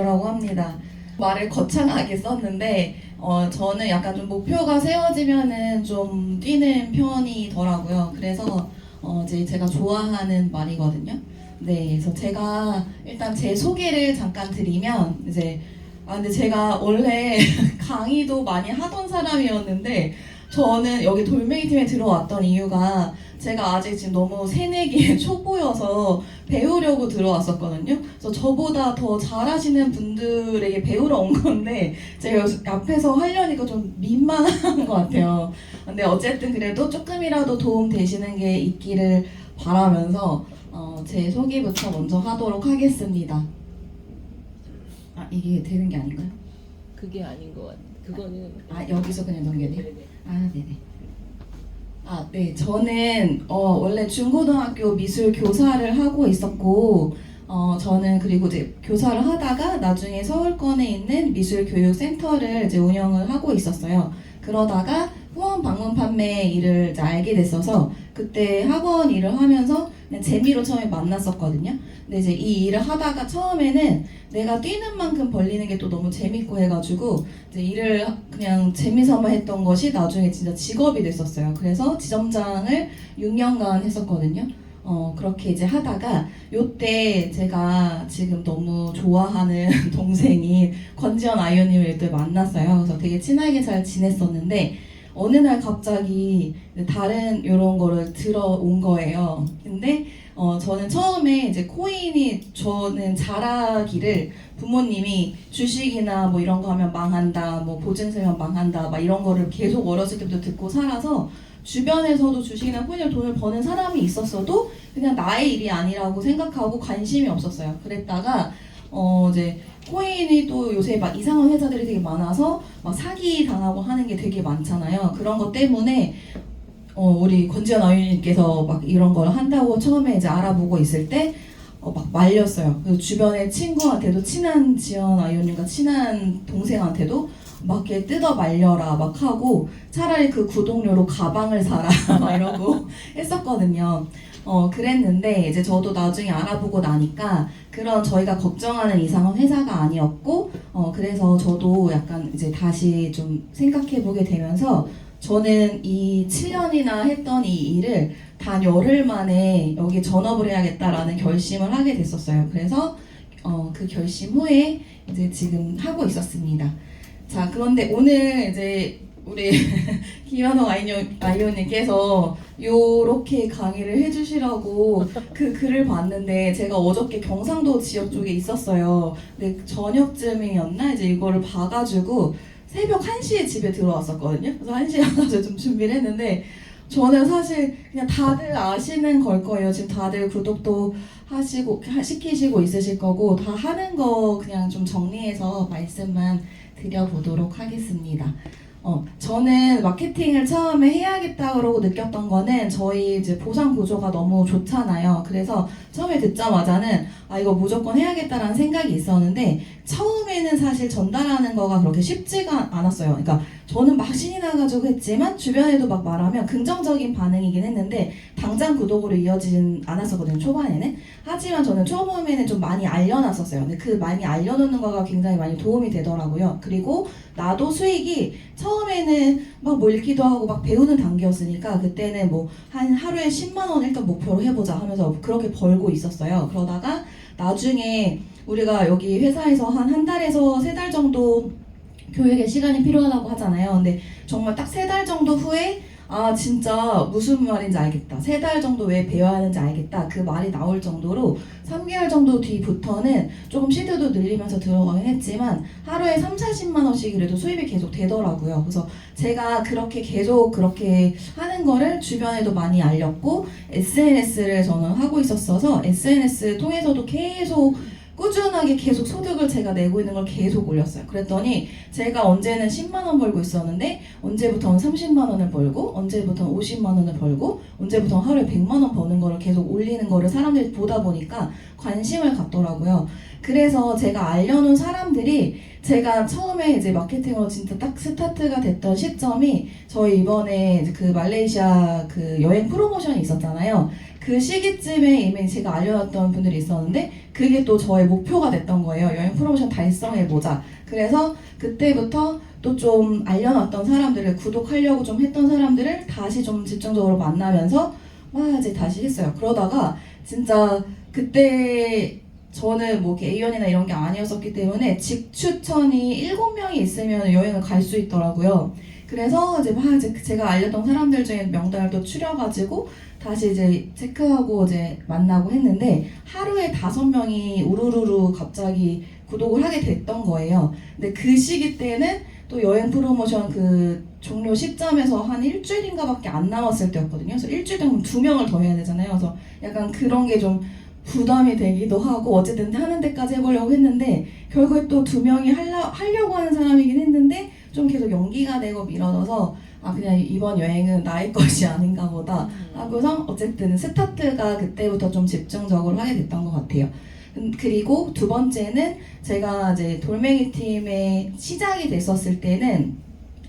이정재라고 합니다. 말을 거창하게 썼는데 저는 약간 좀 목표가 세워지면은 좀 뛰는 편이더라고요. 그래서 이제 제가 좋아하는 말이거든요. 네, 그래서 제가 일단 제 소개를 잠깐 드리면 이제 근데 제가 원래 강의도 많이 하던 사람이었는데 저는 여기 돌멩이 팀에 들어왔던 이유가 제가 아직 지금 너무 새내기의 초보여서 배우려고 들어왔었거든요. 그래서 저보다 더 잘하시는 분들에게 배우러 온 건데 제가 앞에서 하려니까 좀 민망한 것 같아요. 근데 어쨌든 그래도 조금이라도 도움 되시는 게 있기를 바라면서 제 소개부터 먼저 하도록 하겠습니다. 이게 되는 게 아닌가요? 그게 아닌 것 같아. 그거는 여기서 그냥 넘겨야 돼요? 네네. 네네. 네. 저는 원래 중고등학교 미술 교사를 하고 있었고 저는 그리고 이제 교사를 하다가 나중에 서울권에 있는 미술교육센터를 이제 운영을 하고 있었어요. 그러다가 후원 방문 판매 일을 이제 알게 됐어서 그때 학원 일을 하면서 그냥 재미로 처음에 만났었거든요. 근데 이제 이 일을 하다가 처음에는 내가 뛰는 만큼 벌리는 게 또 너무 재밌고 해가지고 이제 일을 그냥 재미삼아 했던 것이 나중에 진짜 직업이 됐었어요. 그래서 지점장을 6년간 했었거든요. 그렇게 이제 하다가 요때 제가 지금 너무 좋아하는 동생이 권지연 아이오님을 또 만났어요. 그래서 되게 친하게 잘 지냈었는데 어느 날 갑자기 다른 이런 거를 들어온 거예요. 근데 저는 처음에 이제 코인이 저는 잘하기를 부모님이 주식이나 뭐 이런 거 하면 망한다, 뭐 보증서면 망한다, 막 이런 거를 계속 어렸을 때부터 듣고 살아서 주변에서도 주식이나 코인으로 돈을 버는 사람이 있었어도 그냥 나의 일이 아니라고 생각하고 관심이 없었어요. 그랬다가 이제 코인이 또 요새 막 이상한 회사들이 되게 많아서 막 사기 당하고 하는 게 되게 많잖아요. 그런 것 때문에 우리 권지연 아유님께서 막 이런 걸 한다고 처음에 이제 알아보고 있을 때 막 말렸어요. 그래서 주변에 친구한테도 친한 지연 아이오님과 친한 동생한테도 막 이렇게 뜯어 말려라 막 하고 차라리 그 구독료로 가방을 사라 막 이러고 했었거든요. 그랬는데 이제 저도 나중에 알아보고 나니까 그런 저희가 걱정하는 이상은 회사가 아니었고 그래서 저도 약간 이제 다시 좀 생각해보게 되면서 저는 이 7년이나 했던 이 일을 단 열흘 만에 여기 전업을 해야겠다라는 결심을 하게 됐었어요. 그래서 그 결심 후에 이제 지금 하고 있었습니다. 자, 그런데 오늘 이제 우리 김현옥 아이오님께서 요렇게 강의를 해주시라고 그 글을 봤는데 제가 어저께 경상도 지역 쪽에 있었어요. 근데 저녁쯤이었나 이제 이거를 봐가지고 새벽 1시에 집에 들어왔었거든요. 그래서 1시에 와서 좀 준비를 했는데 저는 사실 그냥 다들 아시는 걸 거예요. 지금 다들 구독도 시키시고 있으실 거고 다 하는 거 그냥 좀 정리해서 말씀만 드려보도록 하겠습니다. 저는 마케팅을 처음에 해야겠다 그러고 느꼈던 거는 저희 이제 보상 구조가 너무 좋잖아요. 그래서 처음에 듣자마자는 이거 무조건 해야겠다라는 생각이 있었는데 처음에는 사실 전달하는 거가 그렇게 쉽지가 않았어요. 그러니까 저는 막 신이 나가지고 했지만 주변에도 막 말하면 긍정적인 반응이긴 했는데 당장 구독으로 이어지진 않았었거든요. 초반에는. 하지만 저는 처음에는 좀 많이 알려놨었어요. 근데 그 많이 알려놓는 거가 굉장히 많이 도움이 되더라고요. 그리고 나도 수익이 처음에는 막 뭐 읽기도 하고 막 배우는 단계였으니까 그때는 뭐 한 하루에 10만 원 일단 목표로 해보자 하면서 그렇게 벌고 있었어요. 그러다가 나중에 우리가 여기 회사에서 한 달에서 3달 정도 교육의 시간이 필요하다고 하잖아요. 근데 정말 딱 3달 정도 후에 진짜 무슨 말인지 알겠다. 3달 정도 왜 배워야 하는지 알겠다. 그 말이 나올 정도로 3개월 정도 뒤부터는 조금 시드도 늘리면서 들어가긴 했지만 하루에 30-40만 원씩 그래도 수입이 계속 되더라고요. 그래서 제가 그렇게 계속 그렇게 하는 거를 주변에도 많이 알렸고 SNS를 저는 하고 있었어서 SNS 통해서도 계속 꾸준하게 계속 소득을 제가 내고 있는 걸 계속 올렸어요. 그랬더니 제가 언제는 10만 원 벌고 있었는데 언제부터는 30만 원을 벌고 언제부터는 50만 원을 벌고 언제부터는 하루에 100만 원 버는 거를 계속 올리는 거를 사람들이 보다 보니까 관심을 갖더라고요. 그래서 제가 알려놓은 사람들이 제가 처음에 이제 마케팅으로 진짜 딱 스타트가 됐던 시점이 저희 이번에 그 말레이시아 그 여행 프로모션이 있었잖아요. 그 시기쯤에 이미 제가 알려놨던 분들이 있었는데 그게 또 저의 목표가 됐던 거예요. 여행 프로모션 달성해보자. 그래서 그때부터 또 좀 알려놨던 사람들을 구독하려고 좀 했던 사람들을 다시 좀 집중적으로 만나면서 와 이제 다시 했어요. 그러다가 진짜 그때 저는 뭐 이렇게 A연이나 이런 게 아니었었기 때문에 직추천이 7명이 있으면 여행을 갈 수 있더라고요. 그래서 이제 막 이제 제가 알렸던 사람들 중에 명단을 또 추려가지고 다시 이제 체크하고 이제 만나고 했는데 하루에 5명이 우르르르 갑자기 구독을 하게 됐던 거예요. 근데 그 시기 때는 또 여행 프로모션 그 종료 시점에서 한 일주일인가밖에 안 남았을 때였거든요. 그래서 일주일 동안 2명을 더 해야 되잖아요. 그래서 약간 그런 게 좀 부담이 되기도 하고 어쨌든 하는 데까지 해보려고 했는데 결국에 또 2명이 하려고 하는 사람이긴 했는데 좀 계속 연기가 되고 미뤄져서 아 그냥 이번 여행은 나의 것이 아닌가 보다 하고서 어쨌든 스타트가 그때부터 좀 집중적으로 하게 됐던 것 같아요. 그리고 두 번째는 제가 이제 돌멩이 팀의 시작이 됐었을 때는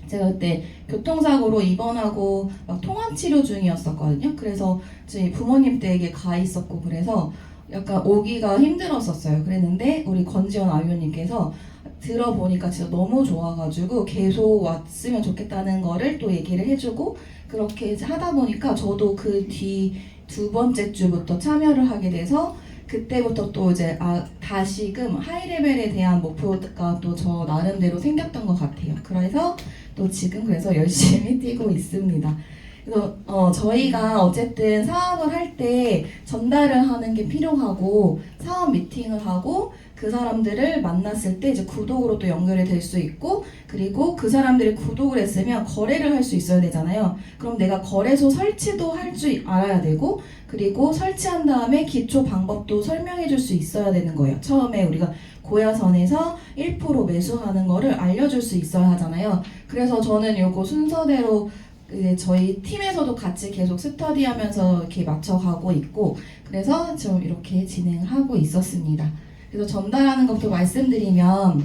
제가 그때 교통사고로 입원하고 막 통원 치료 중이었었거든요. 그래서 저희 부모님 댁에 가 있었고 그래서 약간 오기가 힘들었었어요. 그랬는데 우리 권지원 아위원님께서 들어보니까 진짜 너무 좋아가지고 계속 왔으면 좋겠다는 거를 또 얘기를 해주고 그렇게 하다 보니까 저도 그 뒤 2번째 주부터 참여를 하게 돼서 그때부터 또 이제 다시금 하이레벨에 대한 목표가 또 저 나름대로 생겼던 것 같아요. 그래서 또 지금 그래서 열심히 뛰고 있습니다. 그래서 저희가 어쨌든 사업을 할 때 전달을 하는 게 필요하고 사업 미팅을 하고 그 사람들을 만났을 때 이제 구독으로 또 연결이 될 수 있고 그리고 그 사람들이 구독을 했으면 거래를 할 수 있어야 되잖아요. 그럼 내가 거래소 설치도 할 줄 알아야 되고 그리고 설치한 다음에 기초 방법도 설명해 줄 수 있어야 되는 거예요. 처음에 우리가 고야선에서 1% 매수하는 거를 알려줄 수 있어야 하잖아요. 그래서 저는 요거 순서대로 이제 저희 팀에서도 같이 계속 스터디하면서 이렇게 맞춰가고 있고 그래서 좀 이렇게 진행을 하고 있었습니다. 그래서 전달하는 것도 말씀드리면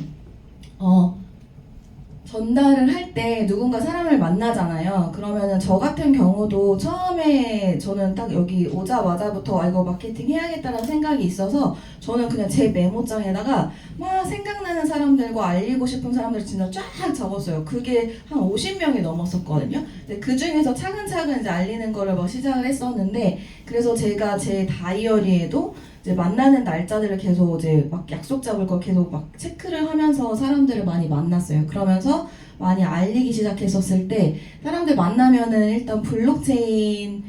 전달을 할 때 누군가 사람을 만나잖아요. 그러면은 저 같은 경우도 처음에 저는 딱 여기 오자마자부터 이거 마케팅 해야겠다는 생각이 있어서 저는 그냥 제 메모장에다가 막 생각나는 사람들과 알리고 싶은 사람들 진짜 쫙 적었어요. 그게 한 50명이 넘었었거든요. 근데 그 중에서 차근차근 이제 알리는 거를 막 시작을 했었는데 그래서 제가 제 다이어리에도 이제 만나는 날짜들을 계속 이제 막 약속 잡을 거 계속 막 체크를 하면서 사람들을 많이 만났어요. 그러면서 많이 알리기 시작했었을 때 사람들 만나면은 일단 블록체인에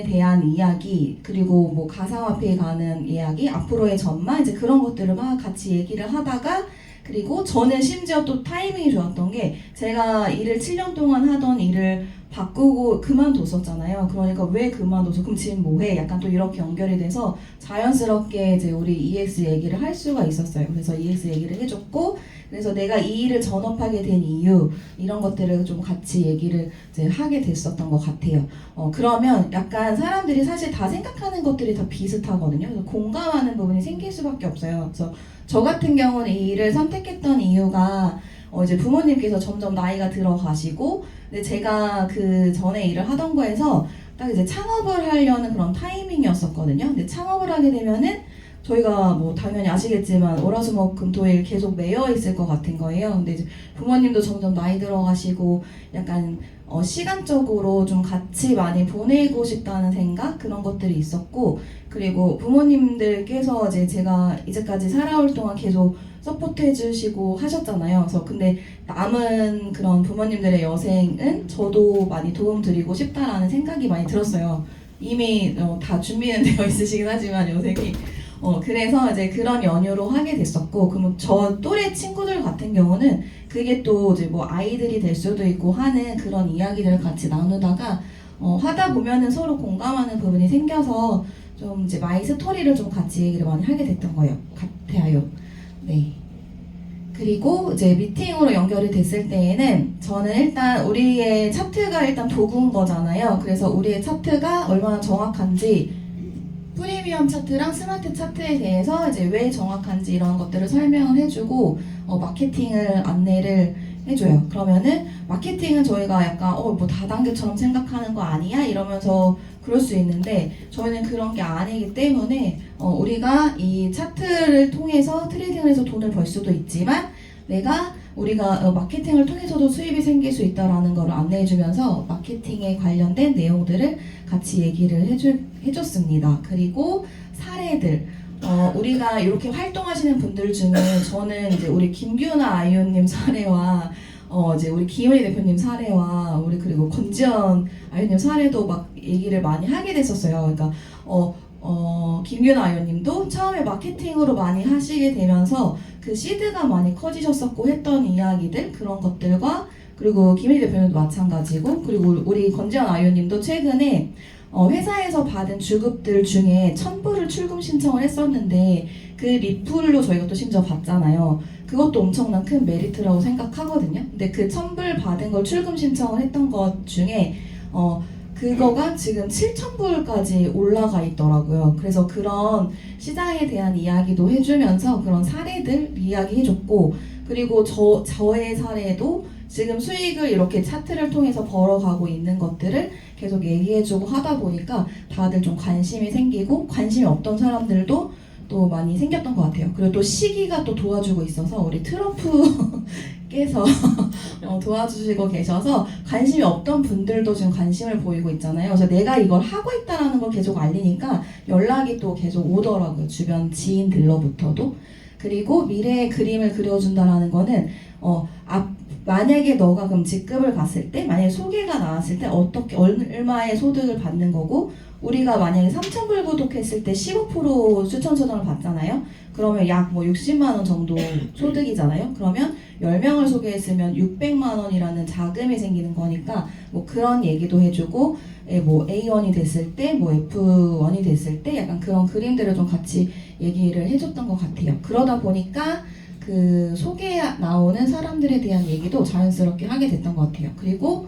대한 이야기 그리고 뭐 가상화폐에 관한 이야기 앞으로의 전망 이제 그런 것들을 막 같이 얘기를 하다가 그리고 저는 심지어 또 타이밍이 좋았던 게 제가 일을 7년 동안 하던 일을 바꾸고 그만뒀었잖아요. 그러니까 왜 그만둬서 그럼 지금 뭐해? 약간 또 이렇게 연결이 돼서 자연스럽게 이제 우리 EX 얘기를 할 수가 있었어요. 그래서 EX 얘기를 해줬고 그래서 내가 이 일을 전업하게 된 이유 이런 것들을 좀 같이 얘기를 이제 하게 됐었던 것 같아요. 그러면 약간 사람들이 사실 다 생각하는 것들이 다 비슷하거든요. 그래서 공감하는 부분이 생길 수밖에 없어요. 그래서 저 같은 경우는 이 일을 선택했던 이유가 이제 부모님께서 점점 나이가 들어가시고 근데 제가 그 전에 일을 하던 거에서 딱 이제 창업을 하려는 그런 타이밍이었었거든요. 근데 창업을 하게 되면은 저희가 뭐 당연히 아시겠지만 월화수목금토일 계속 매여 있을 것 같은 거예요. 근데 이제 부모님도 점점 나이 들어가시고 약간 시간적으로 좀 같이 많이 보내고 싶다는 생각 그런 것들이 있었고 그리고 부모님들께서 이제 제가 이제까지 살아올 동안 계속 서포트 해주시고 하셨잖아요. 그래서 근데 남은 그런 부모님들의 여생은 저도 많이 도움 드리고 싶다라는 생각이 많이 들었어요. 이미 다 준비는 되어 있으시긴 하지만 여생이 그래서 이제 그런 연유로 하게 됐었고 그러면 저 또래 친구들 같은 경우는 그게 또 이제 뭐 아이들이 될 수도 있고 하는 그런 이야기들을 같이 나누다가 하다 보면은 서로 공감하는 부분이 생겨서 좀 이제 마이 스토리를 좀 같이 얘기를 많이 하게 됐던 거예요. 같아요. 네. 그리고 이제 미팅으로 연결이 됐을 때에는 저는 일단 우리의 차트가 일단 도구인 거잖아요. 그래서 우리의 차트가 얼마나 정확한지 프리미엄 차트랑 스마트 차트에 대해서 이제 왜 정확한지 이런 것들을 설명을 해주고 마케팅을 안내를 해줘요. 그러면은 마케팅은 저희가 약간 뭐 다단계처럼 생각하는 거 아니야? 이러면서 그럴 수 있는데 저희는 그런 게 아니기 때문에 우리가 이 차트를 통해서 트레이딩을 해서 돈을 벌 수도 있지만 우리가 마케팅을 통해서도 수입이 생길 수 있다라는 걸 안내해주면서 마케팅에 관련된 내용들을 같이 얘기를 해줬습니다. 그리고 사례들 우리가 이렇게 활동하시는 분들 중에 저는 이제 우리 김규나 아이유님 사례와 이제 우리 김은희 대표님 사례와 우리 그리고 권지연 아이유님 사례도 막 얘기를 많이 하게 됐었어요. 그러니까 김규나 아이유님도 처음에 마케팅으로 많이 하시게 되면서 그 시드가 많이 커지셨었고 했던 이야기들 그런 것들과 그리고 김은희 대표님도 마찬가지고 그리고 우리 권지연 아이유님도 최근에 회사에서 받은 주급들 중에 1,000불을 출금 신청을 했었는데 그 리플로 저희가 또 심지어 받잖아요. 그것도 엄청난 큰 메리트라고 생각하거든요. 근데 그 1,000불 받은 걸 출금 신청을 했던 것 중에 그거가 지금 7,000불까지 올라가 있더라고요. 그래서 그런 시장에 대한 이야기도 해주면서 그런 사례들 이야기해줬고 그리고 저의 사례도 지금 수익을 이렇게 차트를 통해서 벌어가고 있는 것들을 계속 얘기해주고 하다 보니까 다들 좀 관심이 생기고 관심이 없던 사람들도 또 많이 생겼던 것 같아요. 그리고 또 시기가 또 도와주고 있어서 우리 트럼프께서 도와주시고 계셔서 관심이 없던 분들도 지금 관심을 보이고 있잖아요. 그래서 내가 이걸 하고 있다라는 걸 계속 알리니까 연락이 또 계속 오더라고요. 주변 지인들로부터도. 그리고 미래의 그림을 그려준다라는 거는 만약에 너가 그럼 직급을 갔을 때 만약에 소개가 나왔을 때 얼마의 소득을 받는 거고 우리가 만약에 3,000불 구독했을 때 15% 추천 초당을 받잖아요. 그러면 약 60만 원 정도 소득이잖아요. 그러면 10명을 소개했으면 600만 원이라는 자금이 생기는 거니까 그런 얘기도 해주고 A1이 됐을 때 F1이 됐을 때 약간 그런 그림들을 좀 같이 얘기를 해줬던 것 같아요. 그러다 보니까 그 소개에 나오는 사람들에 대한 얘기도 자연스럽게 하게 됐던 것 같아요. 그리고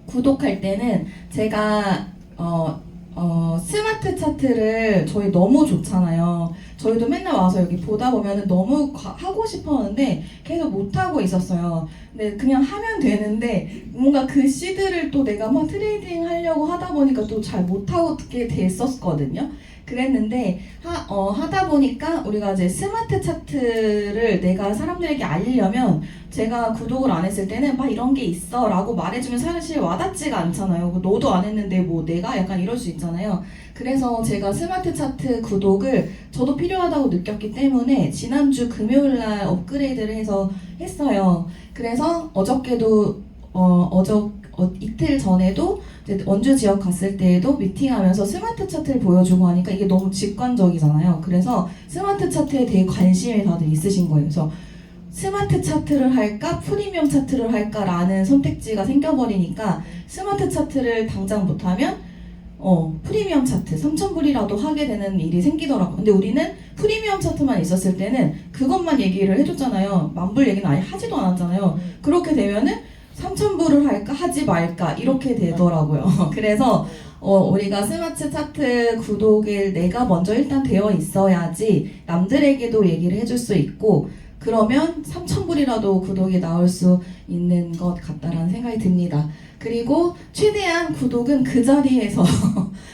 구독할 때는 제가 스마트 차트를 저희 너무 좋잖아요. 저희도 맨날 와서 여기 보다 보면은 너무 하고 싶었는데 계속 못하고 있었어요. 근데 그냥 하면 되는데 뭔가 그 시드를 또 내가 막 트레이딩 하려고 하다 보니까 또 잘 못하게 됐었거든요. 그랬는데 하다 보니까 우리가 이제 스마트 차트를 내가 사람들에게 알리려면 제가 구독을 안 했을 때는 막 이런 게 있어 라고 말해주면 사실 와닿지가 않잖아요. 너도 안 했는데 내가 약간 이럴 수 있잖아요. 그래서 제가 스마트 차트 구독을 저도 필요하다고 느꼈기 때문에 지난주 금요일날 업그레이드를 해서 했어요. 그래서 어저께도 이틀 전에도 이제 원주 지역 갔을 때에도 미팅하면서 스마트 차트를 보여주고 하니까 이게 너무 직관적이잖아요. 그래서 스마트 차트에 대해 관심이 다들 있으신 거예요. 그래서 스마트 차트를 할까 프리미엄 차트를 할까라는 선택지가 생겨버리니까 스마트 차트를 당장 못하면 프리미엄 차트 3,000불이라도 하게 되는 일이 생기더라고요. 근데 우리는 프리미엄 차트만 있었을 때는 그것만 얘기를 해줬잖아요. 만불 얘기는 아예 하지도 않았잖아요. 그렇게 되면은 3,000불을 할까 하지 말까 이렇게 되더라고요. 그래서 우리가 스마트 차트 구독을 내가 먼저 일단 되어 있어야지 남들에게도 얘기를 해줄 수 있고 그러면 3,000불이라도 구독이 나올 수 있는 것 같다라는 생각이 듭니다. 그리고 최대한 구독은 그 자리에서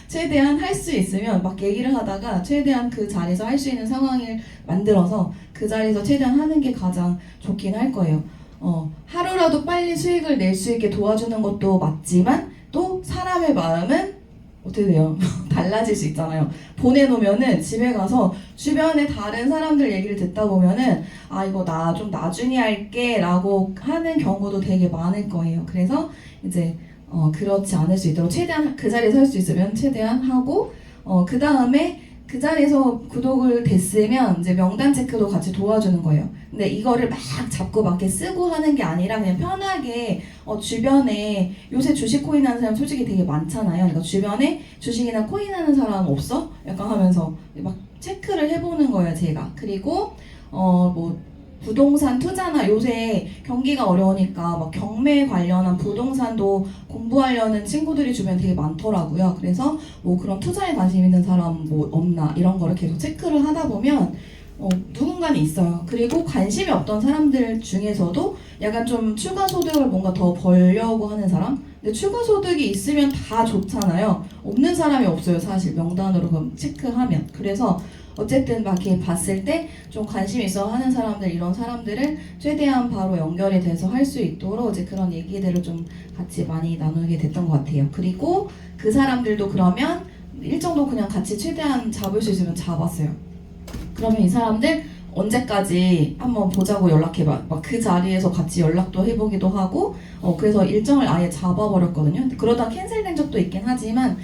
최대한 할 수 있으면 막 얘기를 하다가 최대한 그 자리에서 할 수 있는 상황을 만들어서 그 자리에서 최대한 하는 게 가장 좋긴 할 거예요. 하루라도 빨리 수익을 낼 수 있게 도와주는 것도 맞지만 또 사람의 마음은 어떻게 돼요? 달라질 수 있잖아요. 보내놓으면은 집에 가서 주변에 다른 사람들 얘기를 듣다 보면은 이거 나 좀 나중에 할게 라고 하는 경우도 되게 많을 거예요. 그래서 이제 그렇지 않을 수 있도록 최대한 그 자리에서 할 수 있으면 최대한 하고 그 다음에 그 자리에서 구독을 됐으면 이제 명단 체크도 같이 도와주는 거예요. 근데 이거를 막 잡고 막 이렇게 쓰고 하는 게 아니라 그냥 편하게 주변에 요새 주식 코인 하는 사람 솔직히 되게 많잖아요. 그러니까 주변에 주식이나 코인 하는 사람 없어? 약간 하면서 막 체크를 해보는 거예요, 제가. 그리고 부동산 투자나 요새 경기가 어려우니까 막 경매 관련한 부동산도 공부하려는 친구들이 주변에 되게 많더라고요. 그래서 그런 투자에 관심 있는 사람 없나 이런 거를 계속 체크를 하다 보면 누군가는 있어요. 그리고 관심이 없던 사람들 중에서도 약간 좀 추가 소득을 뭔가 더 벌려고 하는 사람? 근데 추가 소득이 있으면 다 좋잖아요. 없는 사람이 없어요, 사실. 명단으로 그럼 체크하면. 그래서 어쨌든 막 이렇게 봤을 때 좀 관심 있어 하는 사람들, 이런 사람들을 최대한 바로 연결이 돼서 할 수 있도록 이제 그런 얘기들을 좀 같이 많이 나누게 됐던 것 같아요. 그리고 그 사람들도 그러면 일정도 그냥 같이 최대한 잡을 수 있으면 잡았어요. 그러면 이 사람들 언제까지 한번 보자고 연락해봐. 막 그 자리에서 같이 연락도 해보기도 하고, 그래서 일정을 아예 잡아버렸거든요. 그러다 캔슬된 적도 있긴 하지만,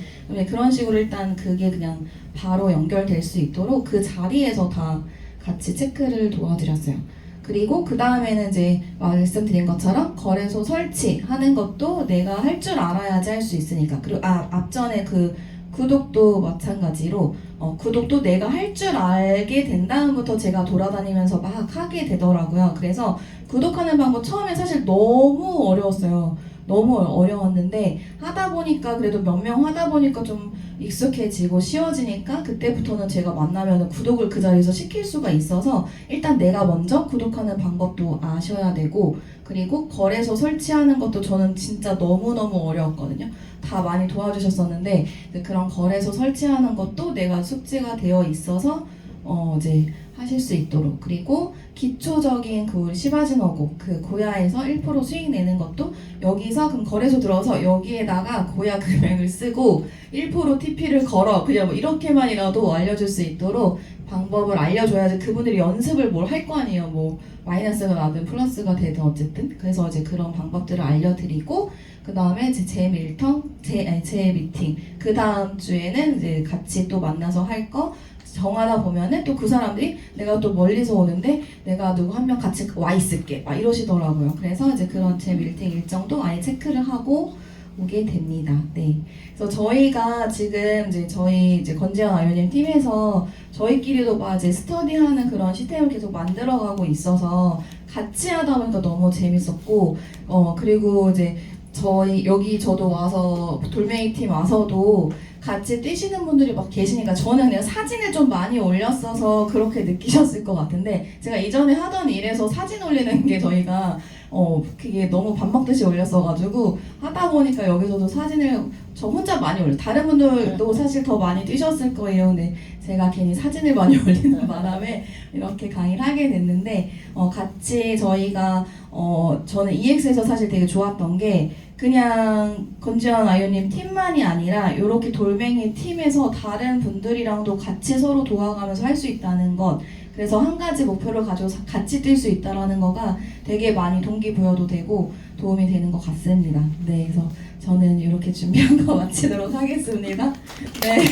그런 식으로 일단 그게 그냥 바로 연결될 수 있도록 그 자리에서 다 같이 체크를 도와드렸어요. 그리고 그 다음에는 이제 말씀드린 것처럼 거래소 설치하는 것도 내가 할 줄 알아야지 할 수 있으니까. 그리고 앞전에 그 구독도 마찬가지로 구독도 내가 할 줄 알게 된 다음부터 제가 돌아다니면서 막 하게 되더라고요. 그래서 구독하는 방법 처음에 사실 너무 어려웠어요. 너무 어려웠는데 하다 보니까 그래도 몇 명 하다 보니까 좀 익숙해지고 쉬워지니까 그때부터는 제가 만나면 구독을 그 자리에서 시킬 수가 있어서 일단 내가 먼저 구독하는 방법도 아셔야 되고, 그리고 거래소 설치하는 것도 저는 진짜 너무너무 어려웠거든요. 다 많이 도와주셨었는데 그런 거래소 설치하는 것도 내가 숙지가 되어 있어서 이제 하실 수 있도록, 그리고 기초적인 그 우리 시바지노고 그 고야에서 1% 수익 내는 것도 여기서 그럼 거래소 들어서 여기에다가 고야 금액을 쓰고 1% TP를 걸어, 그냥 뭐 이렇게만이라도 알려줄 수 있도록 방법을 알려줘야지 그분들이 연습을 뭘 할 거 아니에요. 뭐 마이너스가 나든 플러스가 되든 어쨌든. 그래서 이제 그런 방법들을 알려드리고, 그 다음에 이제 제 미팅, 그 다음 주에는 이제 같이 또 만나서 할 거 정하다 보면은 또 그 사람들이 내가 또 멀리서 오는데 내가 누구 한 명 같이 와 있을게 막 이러시더라고요. 그래서 이제 그런 제 미팅 일정도 아예 체크를 하고 오게 됩니다. 네. 그래서 저희가 지금 저희 권지현 아이오님 팀에서 저희끼리도 막 이제 스터디하는 그런 시스템을 계속 만들어가고 있어서 같이 하다 보니까 너무 재밌었고, 그리고 이제 저희 여기 저도 와서 돌멩이 팀 와서도 같이 뛰시는 분들이 막 계시니까 저는 그냥 사진을 좀 많이 올렸어서 그렇게 느끼셨을 것 같은데, 제가 이전에 하던 일에서 사진 올리는 게 저희가 그게 너무 밥 먹듯이 올렸어가지고 하다 보니까 여기서도 사진을 저 혼자 많이 올려. 다른 분들도 사실 더 많이 뛰셨을 거예요. 근데 제가 괜히 사진을 많이 올리는 바람에 이렇게 강의를 하게 됐는데, 같이 저희가 저는 EX에서 사실 되게 좋았던 게 그냥 권지현 아이오님 팀만이 아니라 이렇게 돌멩이 팀에서 다른 분들이랑도 같이 서로 도와가면서 할 수 있다는 것, 그래서 한 가지 목표를 가지고 같이 뛸 수 있다는 거가 되게 많이 동기부여도 되고 도움이 되는 것 같습니다. 네, 그래서 저는 이렇게 준비한 거 마치도록 하겠습니다. 네.